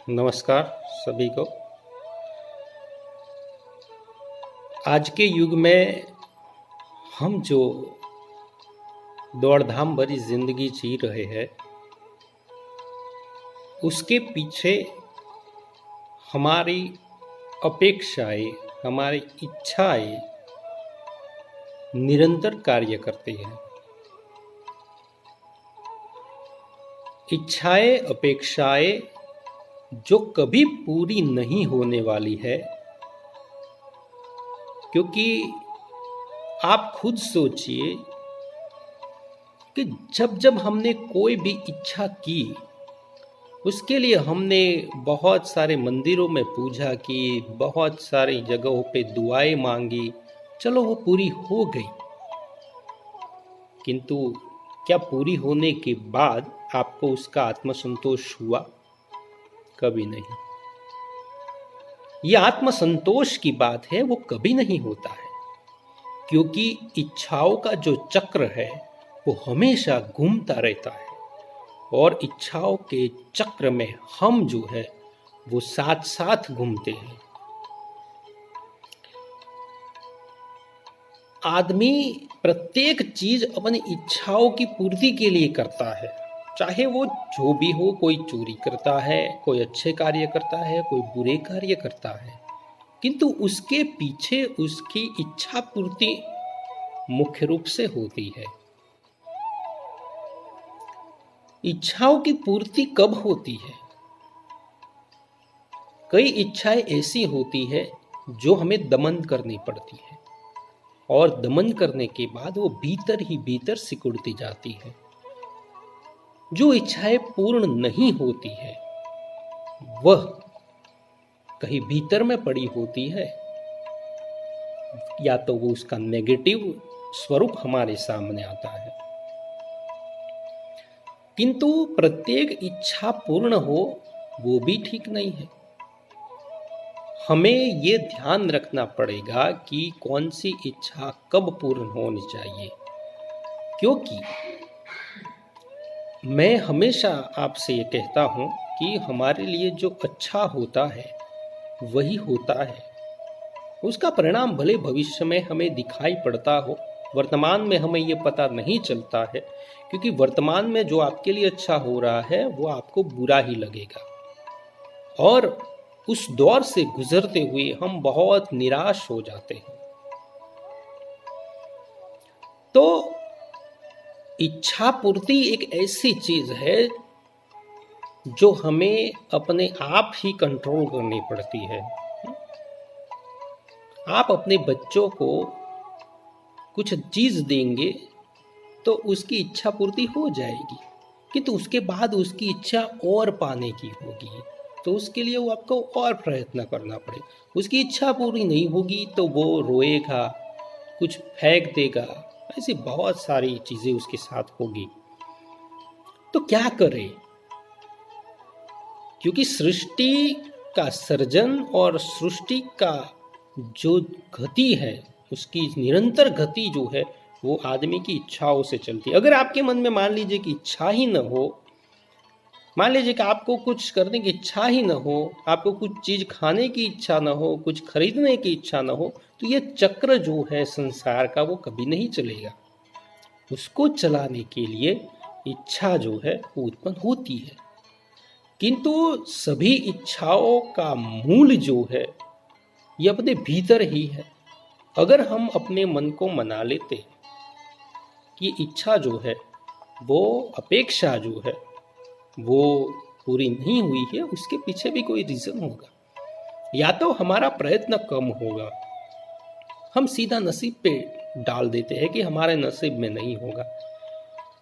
नमस्कार सभी को। आज के युग में हम जो दौड़-धाम भरी जिंदगी जी रहे हैं, उसके पीछे हमारी अपेक्षाएं, हमारी इच्छाएं निरंतर कार्य करती हैं। इच्छाएं, अपेक्षाएं जो कभी पूरी नहीं होने वाली है, क्योंकि आप खुद सोचिए कि जब जब हमने कोई भी इच्छा की, उसके लिए हमने बहुत सारे मंदिरों में पूजा की, बहुत सारी जगहों पे दुआएं मांगी, चलो वो पूरी हो गई। किंतु क्या पूरी होने के बाद आपको उसका आत्मसंतोष हुआ? कभी नहीं। ये आत्मसंतोष की बात है, वो कभी नहीं होता है, क्योंकि इच्छाओं का जो चक्र है वो हमेशा घूमता रहता है और इच्छाओं के चक्र में हम जो है वो साथ साथ घूमते हैं। आदमी प्रत्येक चीज अपनी इच्छाओं की पूर्ति के लिए करता है, चाहे वो जो भी हो। कोई चोरी करता है, कोई अच्छे कार्य करता है, कोई बुरे कार्य करता है, किंतु उसके पीछे उसकी इच्छा पूर्ति मुख्य रूप से होती है। इच्छाओं की पूर्ति कब होती है? कई इच्छाएं ऐसी होती है जो हमें दमन करनी पड़ती है और दमन करने के बाद वो भीतर ही भीतर सिकुड़ती जाती है। जो इच्छाएं पूर्ण नहीं होती है वह कहीं भीतर में पड़ी होती है, या तो वो उसका नेगेटिव स्वरूप हमारे सामने आता है। किंतु प्रत्येक इच्छा पूर्ण हो वो भी ठीक नहीं है। हमें ये ध्यान रखना पड़ेगा कि कौन सी इच्छा कब पूर्ण होनी चाहिए, क्योंकि मैं हमेशा आपसे ये कहता हूं कि हमारे लिए जो अच्छा होता है वही होता है। उसका परिणाम भले भविष्य में हमें दिखाई पड़ता हो, वर्तमान में हमें ये पता नहीं चलता है, क्योंकि वर्तमान में जो आपके लिए अच्छा हो रहा है वो आपको बुरा ही लगेगा और उस दौर से गुजरते हुए हम बहुत निराश हो जाते हैं। तो इच्छा पूर्ति एक ऐसी चीज है जो हमें अपने आप ही कंट्रोल करनी पड़ती है। आप अपने बच्चों को कुछ चीज देंगे तो उसकी इच्छा पूर्ति हो जाएगी, किंतु उसके बाद उसकी इच्छा और पाने की होगी, तो उसके लिए वो आपको और प्रयत्न करना पड़ेगा। उसकी इच्छा पूरी नहीं होगी तो वो रोएगा, कुछ फेंक देगा, ऐसी बहुत सारी चीजें उसके साथ होगी। तो क्या करें? क्योंकि सृष्टि का सर्जन और सृष्टि का जो गति है, उसकी निरंतर गति जो है वो आदमी की इच्छाओं से चलती है। अगर आपके मन में मान लीजिए कि इच्छा ही न हो, मान लीजिए कि आपको कुछ करने की इच्छा ही न हो, आपको कुछ चीज खाने की इच्छा न हो, कुछ खरीदने की इच्छा न हो, तो ये चक्र जो है संसार का वो कभी नहीं चलेगा। उसको चलाने के लिए इच्छा जो है वो उत्पन्न होती है, किंतु सभी इच्छाओं का मूल जो है ये अपने भीतर ही है। अगर हम अपने मन को मना लेते कि इच्छा जो है वो, अपेक्षा जो है वो पूरी नहीं हुई है, उसके पीछे भी कोई रीजन होगा। या तो हमारा प्रयत्न कम होगा, हम सीधा नसीब पे डाल देते हैं कि हमारे नसीब में नहीं होगा।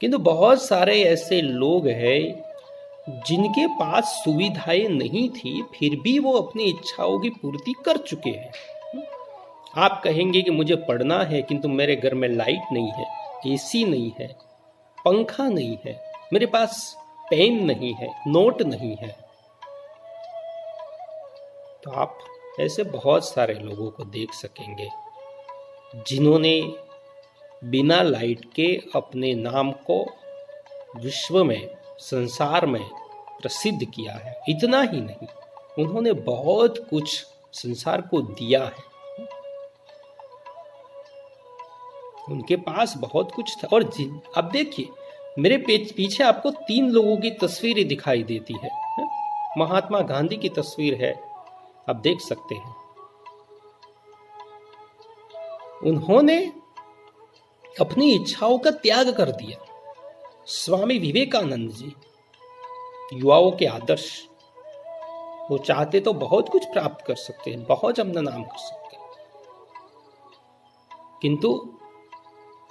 किंतु बहुत सारे ऐसे लोग हैं जिनके पास सुविधाएं नहीं थी, फिर भी वो अपनी इच्छाओं की पूर्ति कर चुके हैं। आप कहेंगे कि मुझे पढ़ना है किंतु मेरे घर में लाइट नहीं है, एसी नहीं है, पंखा नहीं है, मेरे पास पेन नहीं है, नोट नहीं है। तो आप ऐसे बहुत सारे लोगों को देख सकेंगे जिन्होंने बिना लाइट के अपने नाम को विश्व में, संसार में प्रसिद्ध किया है। इतना ही नहीं, उन्होंने बहुत कुछ संसार को दिया है। उनके पास बहुत कुछ था। और अब देखिए, मेरे पीछे आपको 3 लोगों की तस्वीरें दिखाई देती है। महात्मा गांधी की तस्वीर है, आप देख सकते हैं। उन्होंने अपनी इच्छाओं का त्याग कर दिया। स्वामी विवेकानंद जी, युवाओं के आदर्श, वो चाहते तो बहुत कुछ प्राप्त कर सकते हैं, बहुत अपना नाम कर सकते हैं, किंतु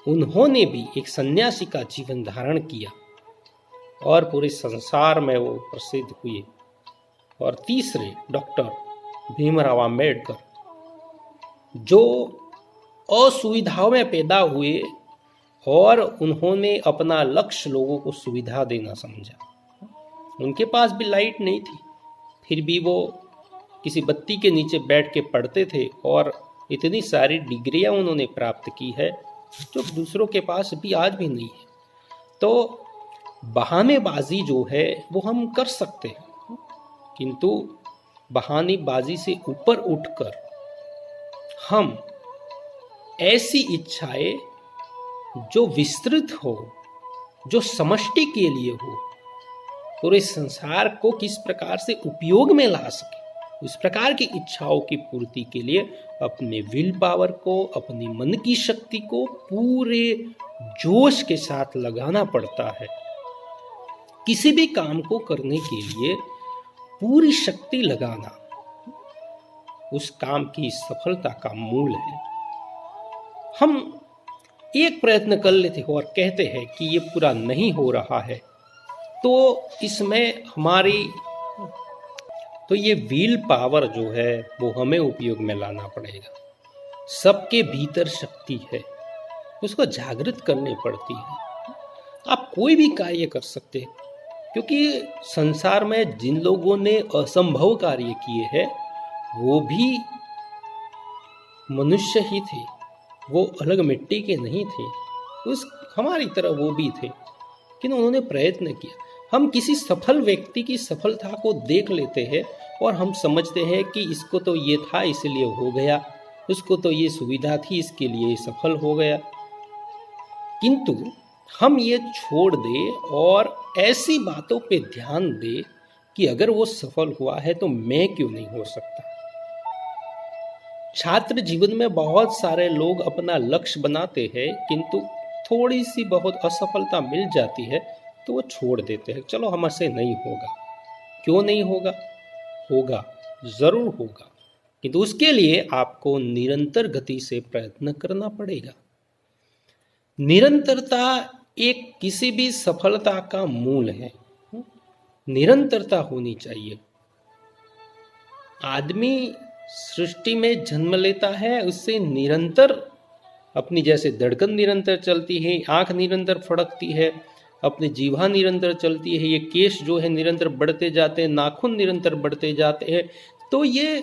उन्होंने भी एक सन्यासी का जीवन धारण किया और पूरे संसार में वो प्रसिद्ध हुए। और तीसरे डॉक्टर भीमराव अंबेडकर, जो असुविधाओं में पैदा हुए और उन्होंने अपना लक्ष्य लोगों को सुविधा देना समझा। उनके पास भी लाइट नहीं थी, फिर भी वो किसी बत्ती के नीचे बैठ के पढ़ते थे और इतनी सारी डिग्रियां उन्होंने प्राप्त की है जो दूसरों के पास भी आज भी नहीं है। तो बहानेबाजी जो है वो हम कर सकते हैं, किंतु बहानेबाजी से ऊपर उठकर हम ऐसी इच्छाएं जो विस्तृत हो, जो समष्टि के लिए हो, पूरे संसार को किस प्रकार से उपयोग में ला सके, उस प्रकार की इच्छाओं की पूर्ति के लिए अपने विल पावर को, अपनी मन की शक्ति को पूरे जोश के साथ लगाना पड़ता है। किसी भी काम को करने के लिए पूरी शक्ति लगाना उस काम की सफलता का मूल है। हम एक प्रयत्न कर लेते हो और कहते हैं कि ये पूरा नहीं हो रहा है, तो इसमें हमारी ये विल पावर जो है वो हमें उपयोग में लाना पड़ेगा। सबके भीतर शक्ति है, उसको जागृत करनी पड़ती है। आप कोई भी कार्य कर सकते हैं, क्योंकि संसार में जिन लोगों ने असंभव कार्य किए हैं वो भी मनुष्य ही थे, वो अलग मिट्टी के नहीं थे, उस हमारी तरह वो भी थे, किंतु उन्होंने प्रयत्न किया। हम किसी सफल व्यक्ति की सफलता को देख लेते हैं और हम समझते हैं कि इसको तो ये था इसलिए हो गया, उसको तो ये सुविधा थी इसके लिए सफल हो गया। किंतु हम ये छोड़ दें और ऐसी बातों पे ध्यान दें कि अगर वो सफल हुआ है तो मैं क्यों नहीं हो सकता। छात्र जीवन में बहुत सारे लोग अपना लक्ष्य बनाते हैं, किंतु थोड़ी सी बहुत असफलता मिल जाती है तो वो छोड़ देते हैं, चलो हमसे नहीं होगा। क्यों नहीं होगा? होगा, जरूर होगा, किंतु उसके लिए आपको निरंतर गति से प्रयत्न करना पड़ेगा। निरंतरता एक किसी भी सफलता का मूल है। निरंतरता होनी चाहिए। आदमी सृष्टि में जन्म लेता है, उससे निरंतर अपनी जैसे धड़कन निरंतर चलती है, आंख निरंतर फड़कती है, अपनी जीवा निरंतर चलती है, ये केश जो है निरंतर बढ़ते जाते हैं, नाखून निरंतर बढ़ते जाते हैं, तो ये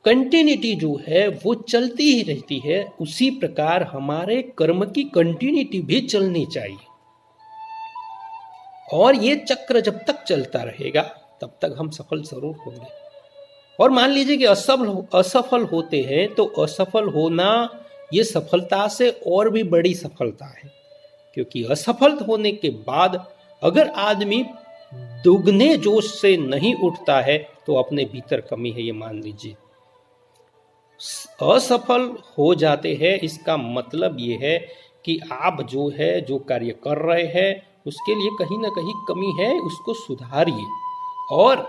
कंटिन्यूटी जो है वो चलती ही रहती है। उसी प्रकार हमारे कर्म की कंटिन्यूटी भी चलनी चाहिए, और ये चक्र जब तक चलता रहेगा तब तक हम सफल जरूर होंगे। और मान लीजिए कि असफल होते हैं, तो असफल होना ये सफलता से और भी बड़ी सफलता है, क्योंकि असफल होने के बाद अगर आदमी दुगने जोश से नहीं उठता है तो अपने भीतर कमी है, ये मान लीजिए। असफल हो जाते हैं, इसका मतलब ये है कि आप जो कार्य कर रहे हैं उसके लिए कहीं ना कहीं कमी है, उसको सुधारिए। और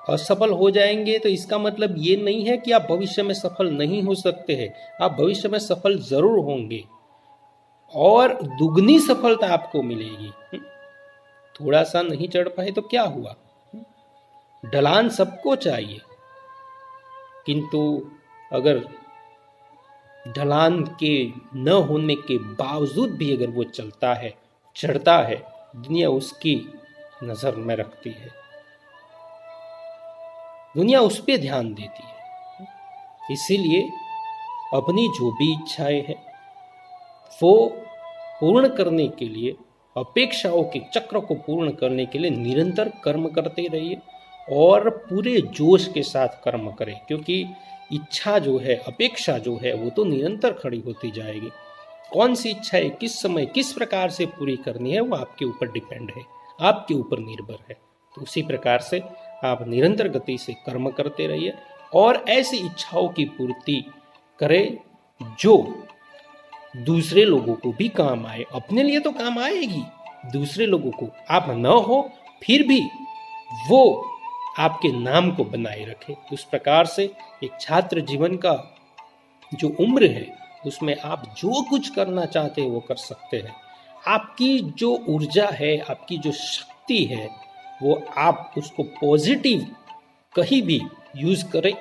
असफल हो जाएंगे तो इसका मतलब ये नहीं है कि आप भविष्य में सफल नहीं हो सकते हैं, आप भविष्य में सफल जरूर होंगे और दुगनी सफलता आपको मिलेगी। थोड़ा सा नहीं चढ़ पाए तो क्या हुआ? ढलान सबको चाहिए, किंतु अगर ढलान के न होने के बावजूद भी अगर वो चलता है, चढ़ता है, दुनिया उसकी नजर में रखती है, दुनिया उस पर ध्यान देती है। इसीलिए अपनी जो भी इच्छाएं हैं वो पूर्ण करने के लिए अपेक्षाओं के चक्र को पूर्ण करने के लिए निरंतर कर्म करते रहिए और पूरे जोश के साथ कर्म करें, क्योंकि इच्छा जो है, अपेक्षा जो है, वो तो निरंतर खड़ी होती जाएगी। कौन सी इच्छा है, किस समय, किस प्रकार से पूरी करनी है, वो आपके ऊपर डिपेंड है, आपके ऊपर निर्भर है। तो उसी प्रकार से आप निरंतर गति से कर्म करते रहिए और ऐसी इच्छाओं की पूर्ति करें जो दूसरे लोगों को भी काम आए। अपने लिए तो काम आएगी, दूसरे लोगों को आप न हो फिर भी वो आपके नाम को बनाए रखे। उस प्रकार से एक छात्र जीवन का जो उम्र है उसमें आप जो कुछ करना चाहते हैं वो कर सकते हैं। आपकी जो ऊर्जा है, आपकी जो शक्ति है, वो आप उसको पॉजिटिव कहीं भी यूज़ करें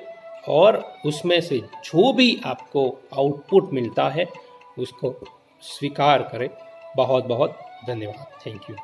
और उसमें से जो भी आपको आउटपुट मिलता है उसको स्वीकार करें। बहुत बहुत धन्यवाद। Thank you.